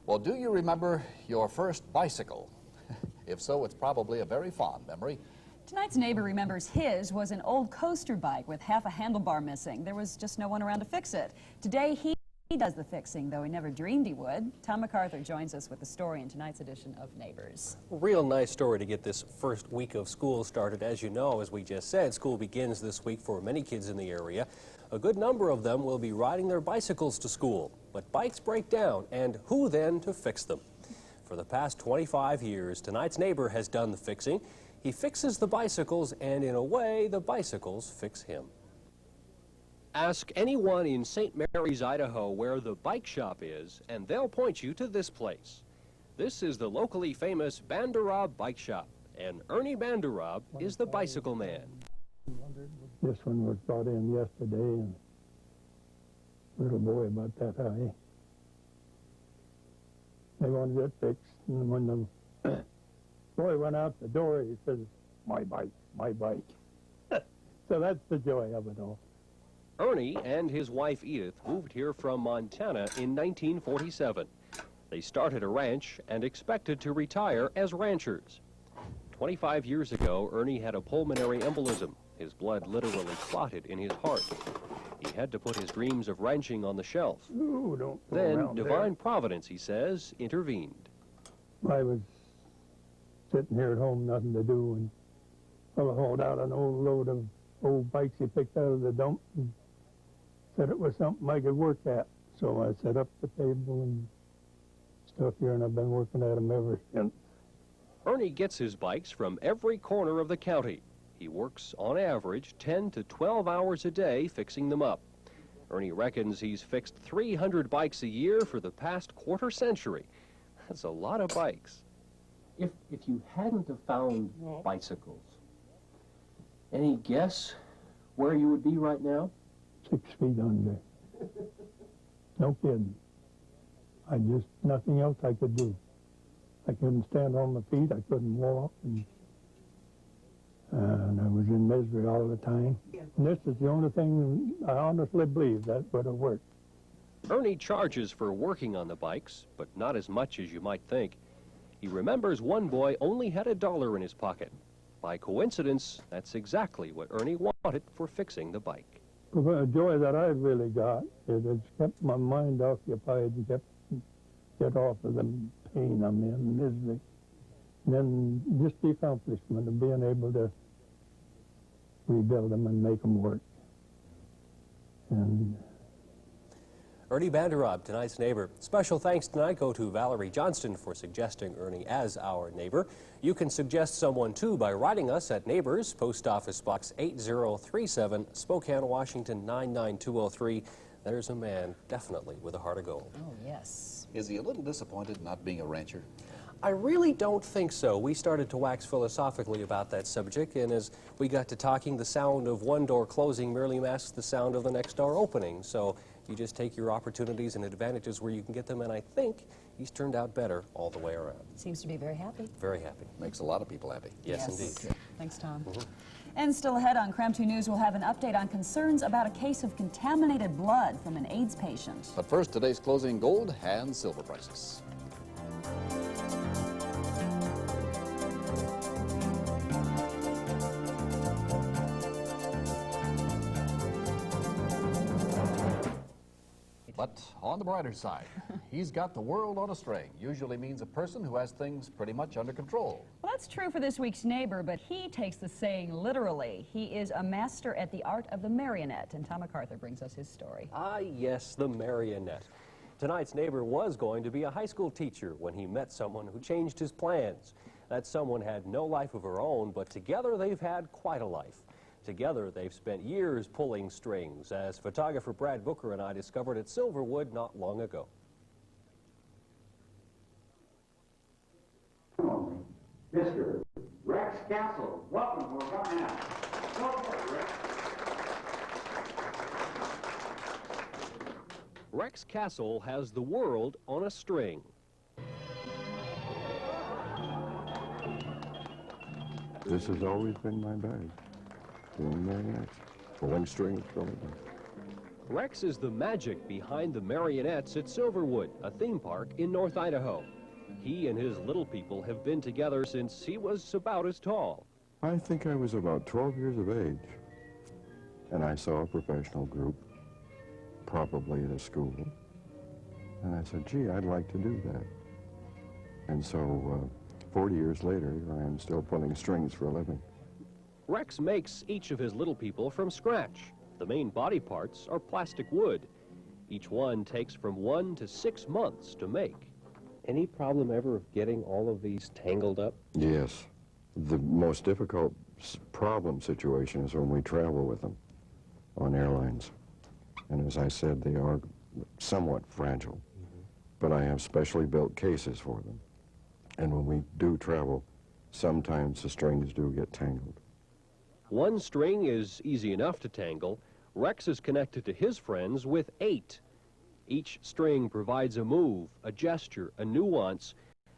Well, do you remember your first bicycle? If so, it's probably a very fond memory. Tonight's neighbor remembers his was an old coaster bike with half a handlebar missing. There was just no one around to fix it. Today, he does the fixing, though he never dreamed he would. Tom MacArthur joins us with the story in tonight's edition of Neighbors. Real nice story to get this first week of school started. As you know, as we just said, school begins this week for many kids in the area. A good number of them will be riding their bicycles to school. But bikes break down, and who then to fix them? For the past 25 years, tonight's neighbor has done the fixing. He fixes the bicycles, and in a way, the bicycles fix him. Ask anyone in St. Mary's, Idaho, where the bike shop is, and they'll point you to this place. This is the locally famous Bandarab Bike Shop, and Ernie Bandarab is the bicycle man. This one was brought in yesterday, and little boy about that high. They wanted it fixed, and when the boy went out the door, he says, "My bike, my bike." So that's the joy of it all. Ernie and his wife Edith moved here from Montana in 1947. They started a ranch and expected to retire as ranchers. 25 years ago, Ernie had a pulmonary embolism. His blood literally clotted in his heart. He had to put his dreams of ranching on the shelf. Ooh, don't go Then around divine providence, he says, intervened. I was sitting here at home, nothing to do, and I hauled out an old load of old bikes he picked out of the dump and said it was something I could work at. So I set up the table and stuff here, and I've been working at them ever since. Ernie gets his bikes from every corner of the county. He works, on average, 10 to 12 hours a day fixing them up. Ernie reckons he's fixed 300 bikes a year for the past quarter century. That's a lot of bikes. If you hadn't have found bicycles, any guess where you would be right now? 6 feet under. No kidding. Nothing else I could do. I couldn't stand on my feet, I couldn't walk, and I was in misery all the time. And this is the only thing I honestly believe that would have worked. Ernie charges for working on the bikes, but not as much as you might think. He remembers one boy only had $1 in his pocket. By coincidence, that's exactly what Ernie wanted for fixing the bike. The joy that I've really got is it's kept my mind occupied and get off of the pain I'm in, misery. And then just the accomplishment of being able to rebuild them and make them work. And Ernie Bandarab, tonight's neighbor. Special thanks tonight go to Valerie Johnston for suggesting Ernie as our neighbor. You can suggest someone too by writing us at Neighbors, Post Office Box 8037, Spokane, Washington 99203. There's a man definitely with a heart of gold. Oh, yes. Is he a little disappointed not being a rancher? I really don't think so. We started to wax philosophically about that subject, and as we got to talking, the sound of one door closing merely masks the sound of the next door opening. So you just take your opportunities and advantages where you can get them, and I think he's turned out better all the way around. Seems to be very happy. Very happy. Makes a lot of people happy. Yes, indeed. Thanks, Tom. And still ahead on KREM-2 News, we'll have an update on concerns about a case of contaminated blood from an AIDS patient. But first, today's closing gold and silver prices. But on the brighter side, he's got the world on a string. Usually means a person who has things pretty much under control. Well, that's true for this week's neighbor, but he takes the saying literally. He is a master at the art of the marionette, and Tom MacArthur brings us his story. Ah, yes, the marionette. Tonight's neighbor was going to be a high school teacher when he met someone who changed his plans. That someone had no life of her own, but together they've had quite a life. Together, they've spent years pulling strings, as photographer Brad Booker and I discovered at Silverwood not long ago. Mr. Rex Castle, welcome. We're coming out. Go for it, Rex. Rex Castle has the world on a string. This has always been my bag. Pulling marionettes, pulling strings from it. Rex is the magic behind the marionettes at Silverwood, a theme park in North Idaho. He and his little people have been together since he was about as tall. I think I was about 12 years of age, and I saw a professional group, probably at a school, and I said, gee, I'd like to do that. And so 40 years later, I am still pulling strings for a living. Rex makes each of his little people from scratch. The main body parts are plastic wood. Each one takes from 1 to 6 months to make. Any problem ever of getting all of these tangled up? Yes. The most difficult problem situation is when we travel with them on airlines. And as I said, they are somewhat fragile. But I have specially built cases for them. And when we do travel, sometimes the strings do get tangled. One string is easy enough to tangle. Rex is connected to his friends with 8. Each string provides a move, a gesture, a nuance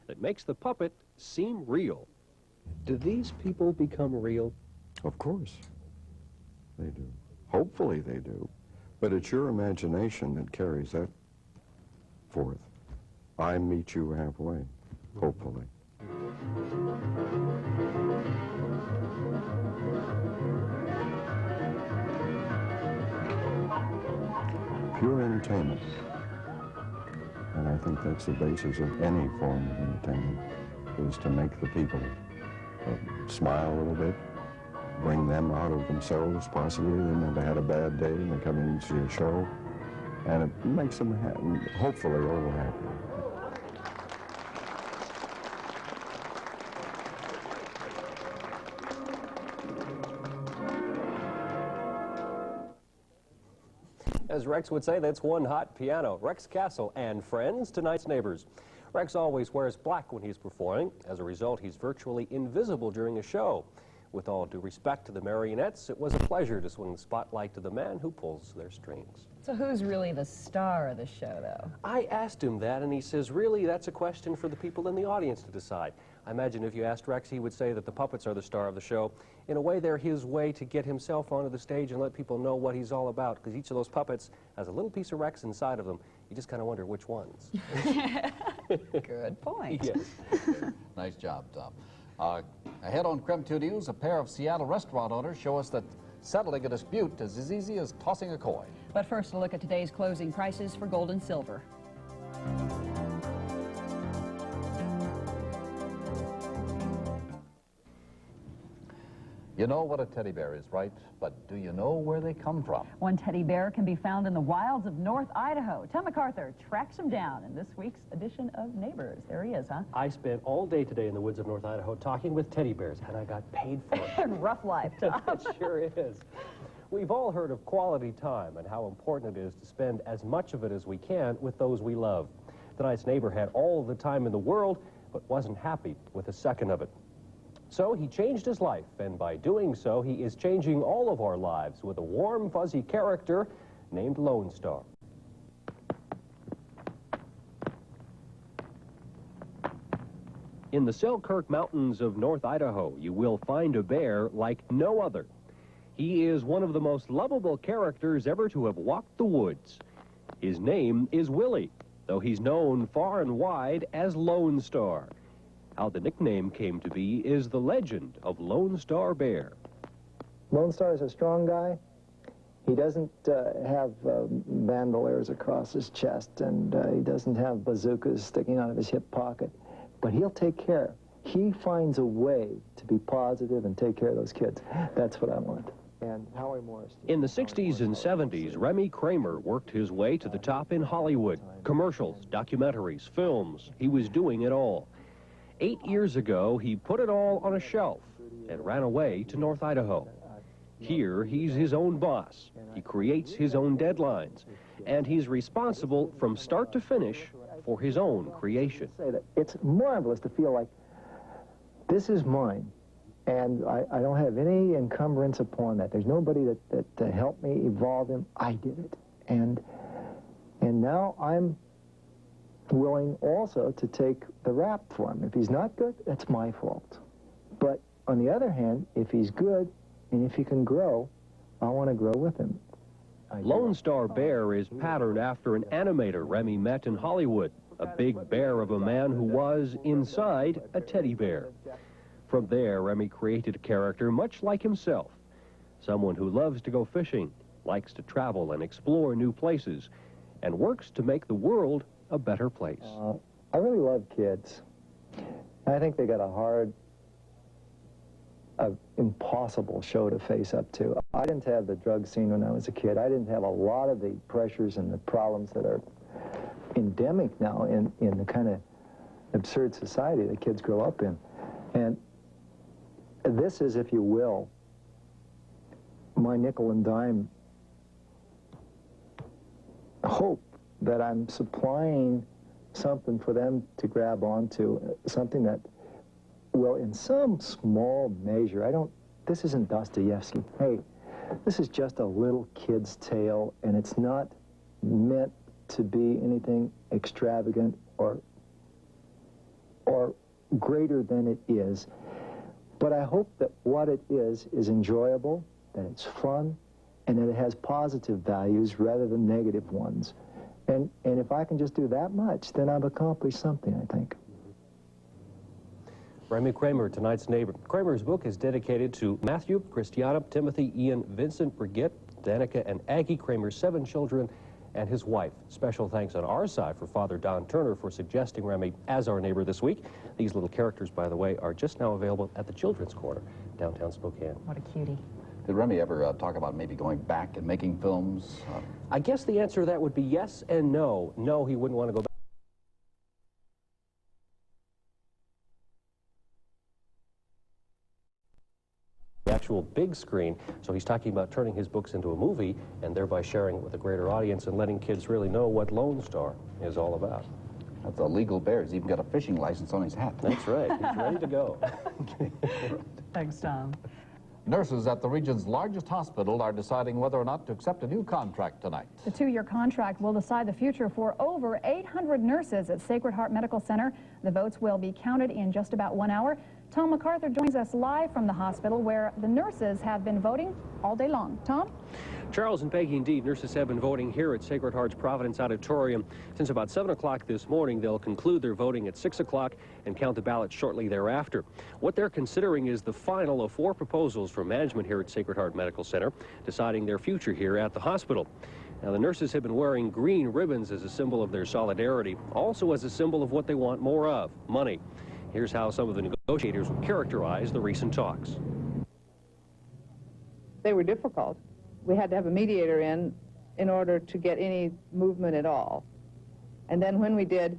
that makes the puppet seem real. Do these people become real? Of course, they do. Hopefully they do. But it's your imagination that carries that forth. I meet you halfway, hopefully. Pure entertainment. And I think that's the basis of any form of entertainment, is to make the people smile a little bit, bring them out of themselves, possibly. They never had a bad day, and they come in and see a show, and it makes them hopefully over happy. As Rex would say, that's one hot piano. Rex Castle and friends, tonight's neighbors. Rex always wears black when he's performing. As a result, he's virtually invisible during a show. With all due respect to the marionettes, it was a pleasure to swing the spotlight to the man who pulls their strings. So who's really the star of the show, though? I asked him that, and he says, really, that's a question for the people in the audience to decide. I imagine if you asked Rex, he would say that the puppets are the star of the show. In a way, they're his way to get himself onto the stage and let people know what he's all about, because each of those puppets has a little piece of Rex inside of them. You just kind of wonder which ones. Good point. Yes. Nice job, Tom. Ahead on KREM-TV2 News, a pair of Seattle restaurant owners show us that settling a dispute is as easy as tossing a coin. But first, a look at today's closing prices for gold and silver. You know what a teddy bear is, right? But do you know where they come from? One teddy bear can be found in the wilds of North Idaho. Tom MacArthur tracks him down in this week's edition of Neighbors. There he is, huh? I spent all day today in the woods of North Idaho talking with teddy bears, and I got paid for it. Rough life, Tom. It sure is. We've all heard of quality time and how important it is to spend as much of it as we can with those we love. Tonight's neighbor had all the time in the world, but wasn't happy with a second of it. So he changed his life, and by doing so, he is changing all of our lives with a warm, fuzzy character named Lone Star. In the Selkirk Mountains of North Idaho, you will find a bear like no other. He is one of the most lovable characters ever to have walked the woods. His name is Willie, though he's known far and wide as Lone Star. How the nickname came to be is the legend of Lone Star Bear. Lone Star is a strong guy. He doesn't have bandoliers across his chest, and he doesn't have bazookas sticking out of his hip pocket, but he'll take care. He finds a way to be positive and take care of those kids. That's what I want. And Howie Morris. In the 60s and 70s, Remy Kramer worked his way to the top in Hollywood. Commercials, documentaries, films, he was doing it all. 8 years ago, he put it all on a shelf and ran away to North Idaho. Here, he's his own boss. He creates his own deadlines, and he's responsible from start to finish for his own creation. Say that it's marvelous to feel like this is mine, and I don't have any encumbrance upon that. There's nobody that helped me evolve him. I did it, and now I'm willing also to take the rap for him. If he's not good, that's my fault. But on the other hand, if he's good and if he can grow, I want to grow with him. Lone Star Bear is patterned after an animator Remy met in Hollywood, a big bear of a man who was, inside, a teddy bear. From there, Remy created a character much like himself, someone who loves to go fishing, likes to travel and explore new places, and works to make the world a better place. I really love kids. I think they got a hard, impossible show to face up to. I didn't have the drug scene when I was a kid. I didn't have a lot of the pressures and the problems that are endemic now in the kind of absurd society that kids grow up in. And this is, if you will, my nickel and dime hope that I'm supplying something for them to grab onto, something that will, in some small measure, this isn't Dostoevsky. Hey, this is just a little kid's tale, and it's not meant to be anything extravagant or greater than it is. But I hope that what it is enjoyable, that it's fun, and that it has positive values rather than negative ones. And if I can just do that much, then I've accomplished something, I think. Remy Kramer, tonight's neighbor. Kramer's book is dedicated to Matthew, Christiana, Timothy, Ian, Vincent, Brigitte, Danica, and Aggie Kramer's 7 children and his wife. Special thanks on our side for Father Don Turner for suggesting Remy as our neighbor this week. These little characters, by the way, are just now available at the Children's Corner, downtown Spokane. What a cutie. Did Remy ever talk about maybe going back and making films? I guess the answer to that would be yes and no. No, he wouldn't want to go back. The actual big screen, so he's talking about turning his books into a movie and thereby sharing it with a greater audience and letting kids really know what Lone Star is all about. That's a legal bear. He's even got a fishing license on his hat. That's right. He's ready to go. Thanks, Tom. Nurses at the region's largest hospital are deciding whether or not to accept a new contract tonight. The 2-year contract will decide the future for over 800 nurses at Sacred Heart Medical Center. The votes will be counted in just about 1 hour. Tom MacArthur joins us live from the hospital where the nurses have been voting all day long. Tom? Charles and Peggy, indeed, nurses have been voting here at Sacred Heart's Providence Auditorium since about 7 o'clock this morning. They'll conclude their voting at 6 o'clock and count the ballots shortly thereafter. What they're considering is the final of 4 proposals from management here at Sacred Heart Medical Center, deciding their future here at the hospital. Now, the nurses have been wearing green ribbons as a symbol of their solidarity, also as a symbol of what they want more of, money. Here's how some of the negotiators would characterize the recent talks. They were difficult. We had to have a mediator in order to get any movement at all. And then when we did,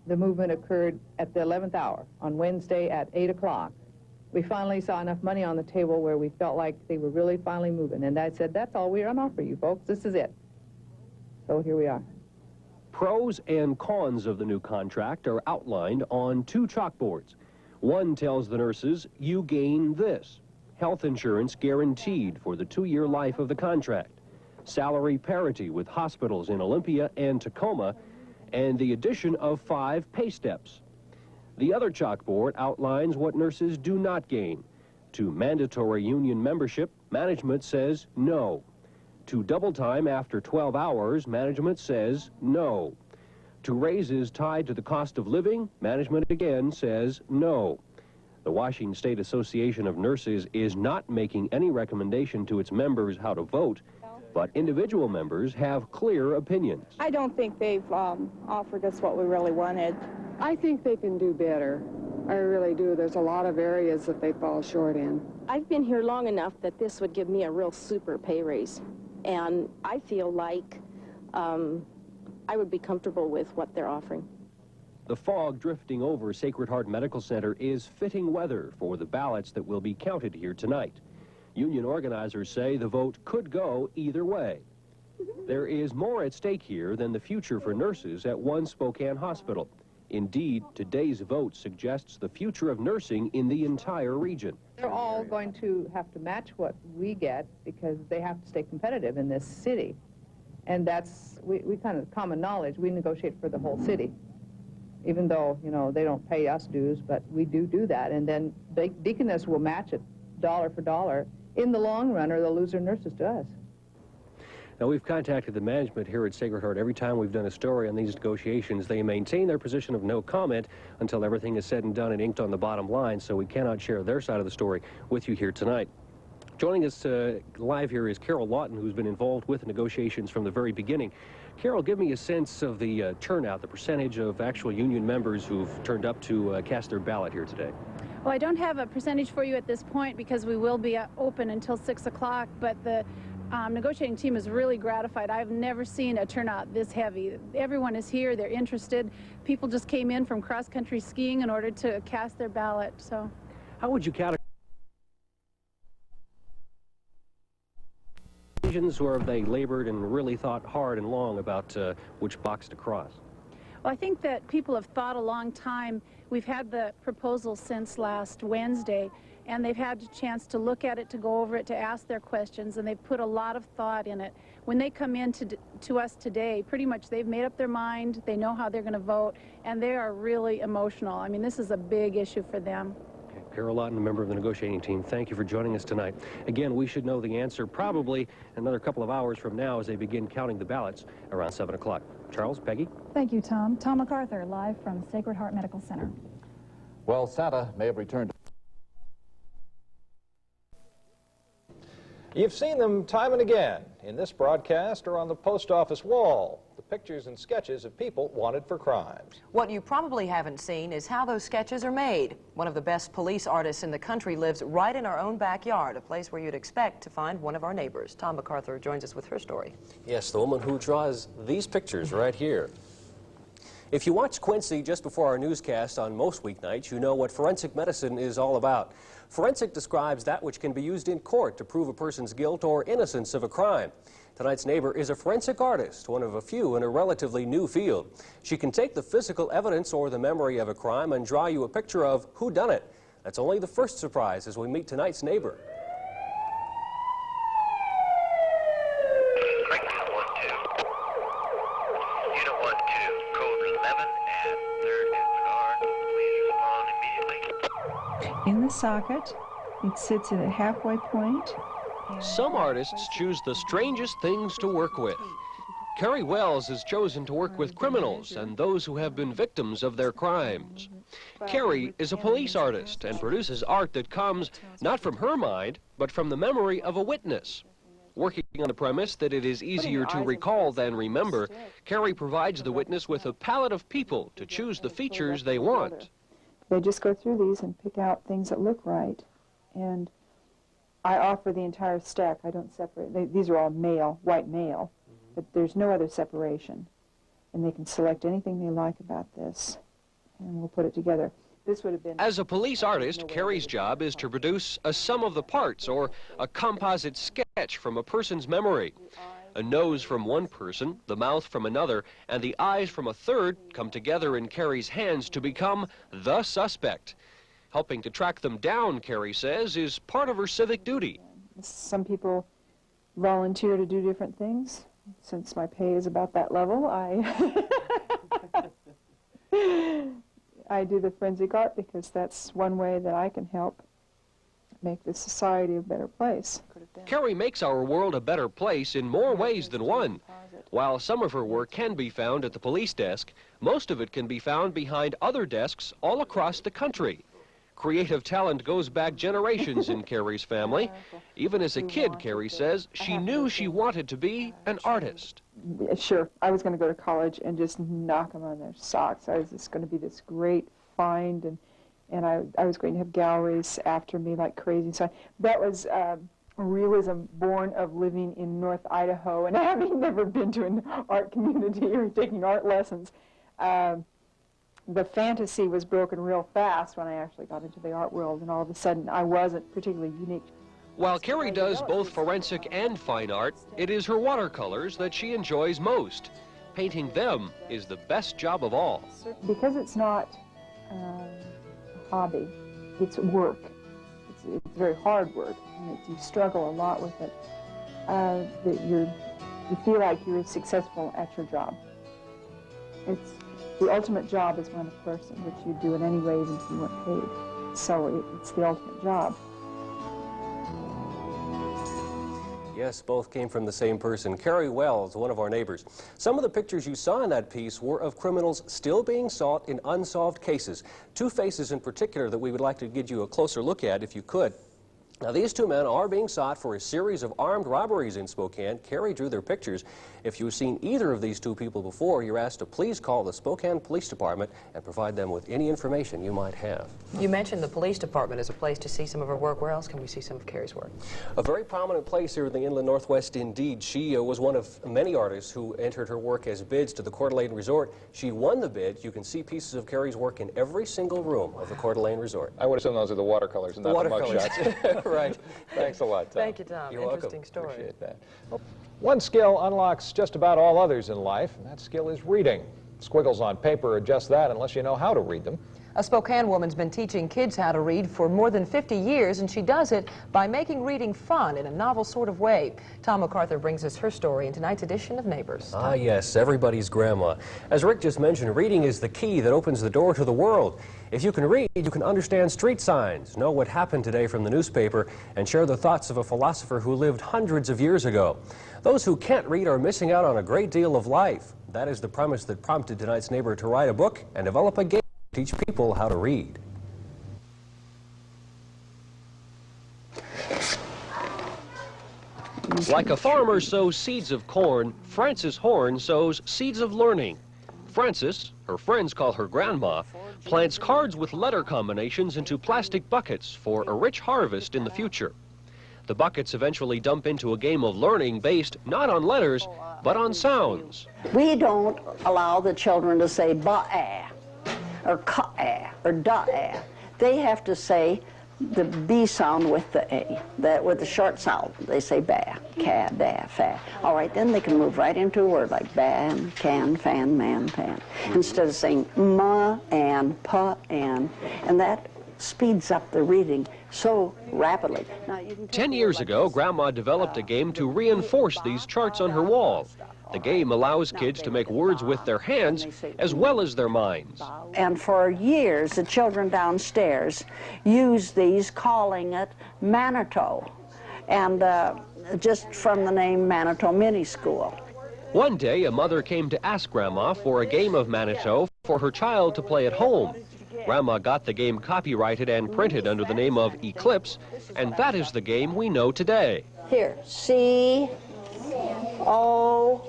the movement occurred at the 11th hour on Wednesday at 8 o'clock. We finally saw enough money on the table where we felt like they were really finally moving. And I said, that's all we're on offer you folks. This is it. So here we are. Pros and cons of the new contract are outlined on 2 chalkboards. One tells the nurses, you gain this: health insurance guaranteed for the 2-year life of the contract, salary parity with hospitals in Olympia and Tacoma, and the addition of 5 pay steps. The other chalkboard outlines what nurses do not gain. To mandatory union membership, management says no. To double time after 12 hours, management says no. To raises tied to the cost of living, management again says no. The Washington State Association of Nurses is not making any recommendation to its members how to vote, but individual members have clear opinions. I don't think they've offered us what we really wanted. I think they can do better. I really do. There's a lot of areas that they fall short in. I've been here long enough that this would give me a real super pay raise. And I feel like I would be comfortable with what they're offering. The fog drifting over Sacred Heart Medical Center is fitting weather for the ballots that will be counted here tonight. Union organizers say the vote could go either way. There is more at stake here than the future for nurses at one Spokane hospital. Indeed, today's vote suggests the future of nursing in the entire region. They're all going to have to match what we get because they have to stay competitive in this city. And that's, we kind of common knowledge, we negotiate for the whole city. Even though, you know, they don't pay us dues, but we do that. And then Deaconess will match it dollar for dollar. In the long run, or they'll lose their nurses to us. Now, we've contacted the management here at Sacred Heart. Every time we've done a story on these negotiations, they maintain their position of no comment until everything is said and done and inked on the bottom line, so we cannot share their side of the story with you here tonight. Joining us live here is Carol Lawton, who's been involved with the negotiations from the very beginning. Carol, give me a sense of the turnout, the percentage of actual union members who've turned up to cast their ballot here today. Well, I don't have a percentage for you at this point because we will be open until 6 o'clock, but the negotiating team is really gratified. I've never seen a turnout this heavy. Everyone is here, they're interested. People just came in from cross-country skiing in order to cast their ballot. So, how would you categorize or have they labored and really thought hard and long about which box to cross? Well, I think that people have thought a long time. We've had the proposal since last Wednesday, and they've had a chance to look at it, to go over it, to ask their questions, and they've put a lot of thought in it. When they come in to us today, pretty much they've made up their mind, they know how they're going to vote, and they are really emotional. I mean, this is a big issue for them. Carol Lawton, a member of the negotiating team, thank you for joining us tonight. Again, we should know the answer probably another couple of hours from now as they begin counting the ballots around 7 o'clock. Charles, Peggy? Thank you, Tom. Tom MacArthur, live from Sacred Heart Medical Center. Well, Santa may have returned. You've seen them time and again in this broadcast or on the post office wall. The pictures and sketches of people wanted for crimes. What you probably haven't seen is how those sketches are made. One of the best police artists in the country lives right in our own backyard, a place where you'd expect to find one of our neighbors. Tom MacArthur joins us with her story. Yes, the woman who draws these pictures right here. If you watch Quincy just before our newscast on most weeknights, you know what forensic medicine is all about. Forensic describes that which can be used in court to prove a person's guilt or innocence of a crime. Tonight's neighbor is a forensic artist, one of a few in a relatively new field. She can take the physical evidence or the memory of a crime and draw you a picture of who done it. That's only the first surprise as we meet tonight's neighbor. In the socket, it sits at a halfway point. Some artists choose the strangest things to work with. Carrie Wells has chosen to work with criminals and those who have been victims of their crimes. Carrie is a police artist and produces art that comes not from her mind, but from the memory of a witness. Working on the premise that it is easier to recall than remember, Carrie provides the witness with a palette of people to choose the features they want. They just go through these and pick out things that look right. And I offer the entire stack. I don't separate. These are all male, white male, but there's no other separation. And they can select anything they like about this, and we'll put it together. This would have been... As a police artist, Carrie's job is to produce a sum of the parts, or a composite sketch from a person's memory. A nose from one person, the mouth from another, and the eyes from a third come together in Carrie's hands to become the suspect. Helping to track them down, Carrie says, is part of her civic duty. Some people volunteer to do different things. Since my pay is about that level, I do the forensic art because that's one way that I can help make this society a better place. Carrie makes our world a better place in more ways than one. While some of her work can be found at the police desk, most of it can be found behind other desks all across the country. Creative talent goes back generations in Carrie's family. Even as a kid, Carrie says, she knew she wanted to be an artist. Sure, I was going to go to college and just knock them on their socks. I was just going to be this great find, and I was going to have galleries after me like crazy. So that was realism born of living in North Idaho and having never been to an art community or taking art lessons. The fantasy was broken real fast when I actually got into the art world, and all of a sudden I wasn't particularly unique. While Carrie does both forensic and fine art, it is her watercolors that she enjoys most. Painting them is the best job of all. Because it's not a hobby, it's work. It's very hard work, and you struggle a lot with it. That you feel like you're successful at your job. The ultimate job is run a person, which you do in any way even if you weren't paid. So it's the ultimate job. Yes, both came from the same person. Carrie Wells, one of our neighbors. Some of the pictures you saw in that piece were of criminals still being sought in unsolved cases. Two faces in particular that we would like to give you a closer look at, if you could. Now, these two men are being sought for a series of armed robberies in Spokane. Carrie drew their pictures. If you've seen either of these two people before, you're asked to please call the Spokane Police Department and provide them with any information you might have. You mentioned the police department as a place to see some of her work. Where else can we see some of Carrie's work? A very prominent place here in the Inland Northwest indeed. She was one of many artists who entered her work as bids to the Coeur d'Alene Resort. She won the bid. You can see pieces of Carrie's work in every single room of the Coeur d'Alene Resort. I would assume those are the watercolors and not the mugshots. Right. Thanks a lot, Tom. Thank you, Tom. You're Interesting welcome. story. Appreciate that. Well, one skill unlocks just about all others in life, and that skill is reading. Squiggles on paper are just that unless you know how to read them. A Spokane woman's been teaching kids how to read for more than 50 years, and she does it by making reading fun in a novel sort of way. Tom MacArthur brings us her story in tonight's edition of Neighbors. Ah, yes, everybody's grandma. As Rick just mentioned, reading is the key that opens the door to the world. If you can read, you can understand street signs, know what happened today from the newspaper, and share the thoughts of a philosopher who lived hundreds of years ago. Those who can't read are missing out on a great deal of life. That is the premise that prompted tonight's neighbor to write a book and develop a game to teach people how to read. Like a farmer sows seeds of corn, Frances Horn sows seeds of learning. Frances, her friends call her grandma, plants cards with letter combinations into plastic buckets for a rich harvest in the future. The buckets eventually dump into a game of learning based not on letters, but on sounds. We don't allow the children to say ba-ah, or ka-ah, or da-ah. They have to say the B sound with the A, with the short sound. They say ba, ca, da, fa. All right, then they can move right into a word like ban, can, fan, man, pan. Instead of saying ma and pa and that speeds up the reading so rapidly. Now, 10 years ago, Grandma developed a game to reinforce these charts on her wall. The game allows kids to make words with their hands as well as their minds. And for years, the children downstairs used these, calling it Manitou, and just from the name Manitou Mini School. One day, a mother came to ask Grandma for a game of Manitou for her child to play at home. Grandma got the game copyrighted and printed under the name of Eclipse, and that is the game we know today. Here, C, O.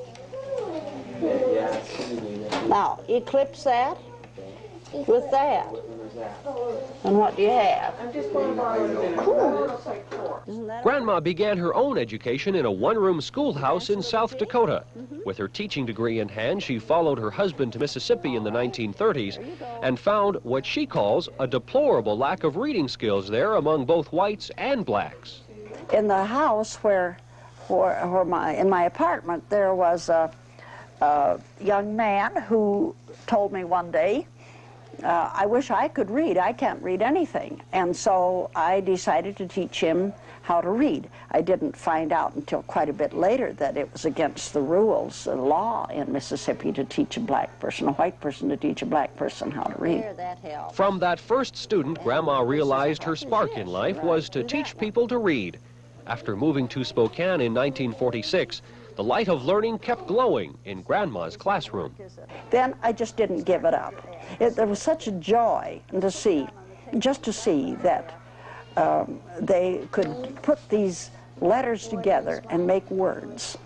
Now, eclipse that with that. And what do you have? Cool. Grandma began her own education in a one-room schoolhouse in South Dakota. With her teaching degree in hand, she followed her husband to Mississippi in the 1930s and found what she calls a deplorable lack of reading skills there among both whites and blacks. In the house in my apartment, there was a young man who told me one day, I wish I could read. I can't read anything. And so I decided to teach him how to read. I didn't find out until quite a bit later that it was against the rules, the law in Mississippi, to teach a black person, a white person to teach a black person how to read. From that first student, Grandma realized her spark in life was to teach people to read. After moving to Spokane in 1946, the light of learning kept glowing in Grandma's classroom. Then I just didn't give it up. There was such a joy to see that they could put these letters together and make words.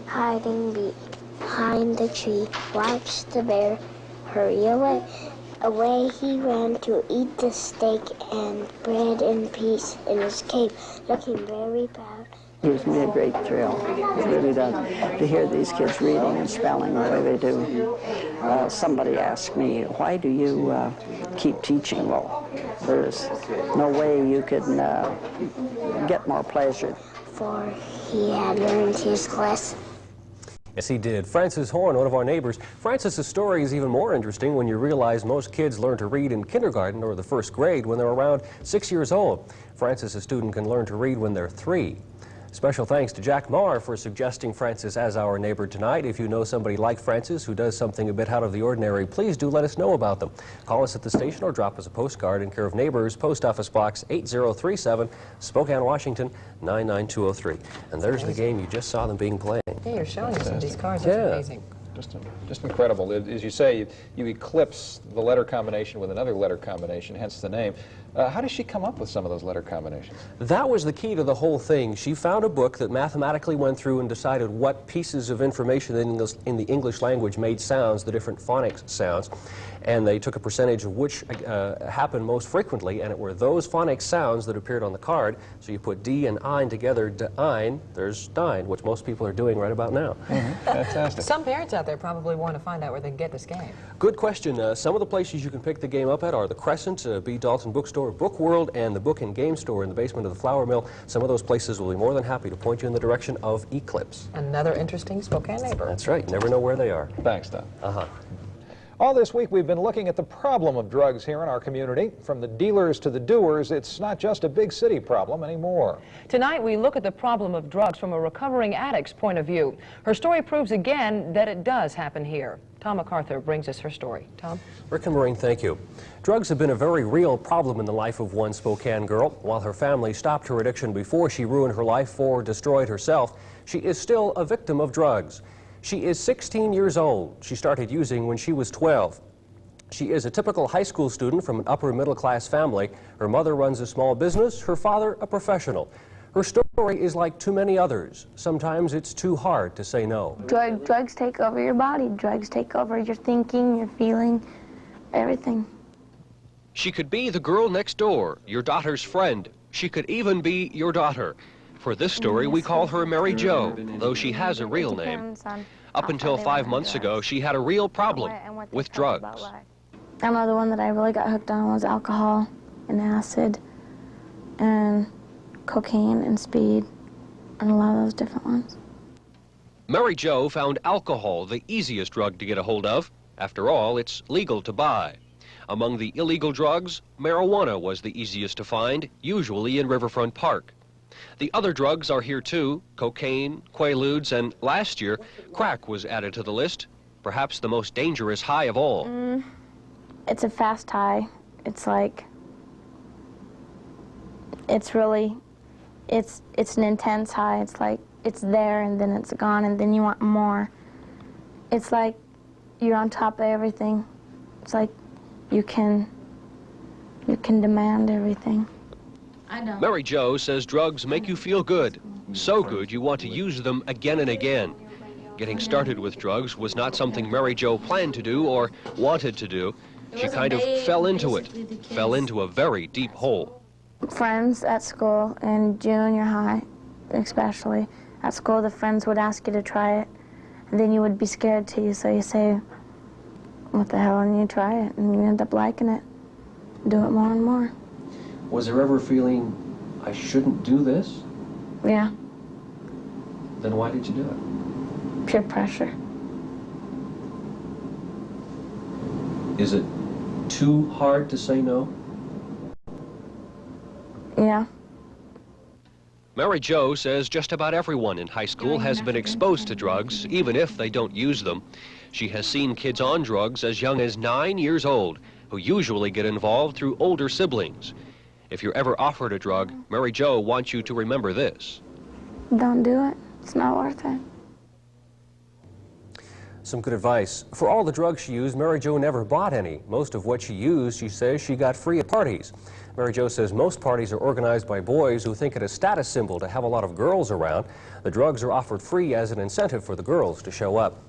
Hiding behind the tree, watched the bear hurry away. Away he ran to eat the steak and bread and peace in his cave, looking very proud. It gives me a great thrill, it really does, to hear these kids reading and spelling the way they do. Somebody asked me, why do you keep teaching? Well, there's no way you can get more pleasure. For he had learned his lesson. Yes, he did. Frances Horn, one of our neighbors. Frances' story is even more interesting when you realize most kids learn to read in kindergarten or the first grade when they're around 6 years old. Frances, a student, can learn to read when they're 3. Special thanks to Jack Marr for suggesting Frances as our neighbor tonight. If you know somebody like Frances who does something a bit out of the ordinary, please do let us know about them. Call us at the station or drop us a postcard in care of Neighbors, Post Office Box 8037, Spokane, Washington 99203. And there's the game you just saw them being played. Yeah, you're showing us some of these cards. That's amazing. Just incredible. As you say, you eclipse the letter combination with another letter combination, hence the name. How does she come up with some of those letter combinations? That was the key to the whole thing. She found a book that mathematically went through and decided what pieces of information in the English language made sounds, the different phonics sounds, and they took a percentage of which happened most frequently, and it were those phonics sounds that appeared on the card. So you put D and ein together, de-ein, there's dine, which most people are doing right about now. Fantastic. Some parents out there probably want to find out where they can get this game. Good question. Some of the places you can pick the game up at are the Crescent, B. Dalton Bookstore, Book World, and the Book and Game Store in the basement of the Flour Mill. Some of those places will be more than happy to point you in the direction of Eclipse. Another interesting Spokane neighbor. That's right. You never know where they are. Thanks, Don. Uh-huh. All this week, we've been looking at the problem of drugs here in our community. From the dealers to the doers, it's not just a big city problem anymore. Tonight, we look at the problem of drugs from a recovering addict's point of view. Her story proves again that it does happen here. Tom MacArthur brings us her story. Tom? Rick and Maureen, thank you. Drugs have been a very real problem in the life of one Spokane girl. While her family stopped her addiction before she ruined her life or destroyed herself, she is still a victim of drugs. She is 16 years old. She started using when she was 12. She is a typical high school student from an upper middle class family. Her mother runs a small business, her father a professional. Her story is like too many others. Sometimes it's too hard to say no. Drugs take over your body. Drugs take over your thinking, your feeling, everything. She could be the girl next door, your daughter's friend. She could even be your daughter. For this story, we call her Mary Jo, though she has a real name. Up until 5 months ago, she had a real problem with drugs. I know the one that I really got hooked on was alcohol and acid and cocaine and speed and a lot of those different ones. Mary Jo found alcohol the easiest drug to get a hold of. After all, it's legal to buy. Among the illegal drugs, marijuana was the easiest to find, usually in Riverfront Park. The other drugs are here too, cocaine, quaaludes, and last year, crack was added to the list, perhaps the most dangerous high of all. It's a fast high. It's like, it's an intense high. It's like, it's there and then it's gone and then you want more. It's like you're on top of everything. It's like you can demand everything. Mary Jo says drugs make you feel good, so good you want to use them again and again. Getting started with drugs was not something Mary Jo planned to do or wanted to do. She kind of fell into it, fell into a very deep hole. Friends at school, in junior high especially, at school the friends would ask you to try it, and then you would be scared to, so you say, what the hell, and you try it, and you end up liking it, do it more and more. Was there ever a feeling, I shouldn't do this? Yeah. Then why did you do it? Peer pressure. Is it too hard to say no? Yeah. Mary Jo says just about everyone in high school has been exposed to drugs, even if they don't use them. She has seen kids on drugs as young as 9 years old, who usually get involved through older siblings. If you're ever offered a drug, Mary Jo wants you to remember this. Don't do it. It's not worth it. Some good advice. For all the drugs she used, Mary Jo never bought any. Most of what she used, she says, she got free at parties. Mary Jo says most parties are organized by boys who think it a status symbol to have a lot of girls around. The drugs are offered free as an incentive for the girls to show up.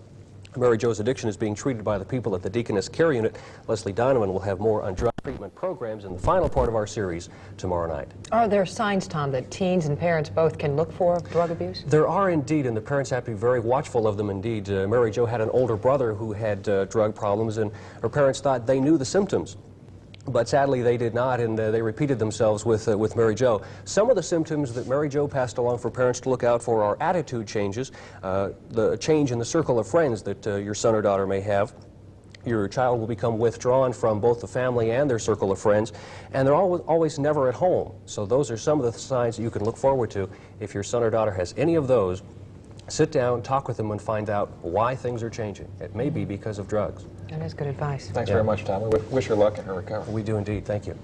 Mary Jo's addiction is being treated by the people at the Deaconess Care Unit. Leslie Donovan will have more on drug treatment programs in the final part of our series tomorrow night. Are there signs, Tom, that teens and parents both can look for of drug abuse? There are indeed, and the parents have to be very watchful of them indeed. Mary Jo had an older brother who had drug problems, and her parents thought they knew the symptoms. But sadly, they did not, and they repeated themselves with Mary Jo. Some of the symptoms that Mary Jo passed along for parents to look out for are attitude changes, the change in the circle of friends that your son or daughter may have, Your child will become withdrawn from both the family and their circle of friends, and they're always never at home. So those are some of the signs that you can look forward to. If your son or daughter has any of those, sit down, talk with them, and find out why things are changing. It may be because of drugs. That is good advice. Thanks very much, Tom. We wish her luck in her recovery. We do indeed. Thank you.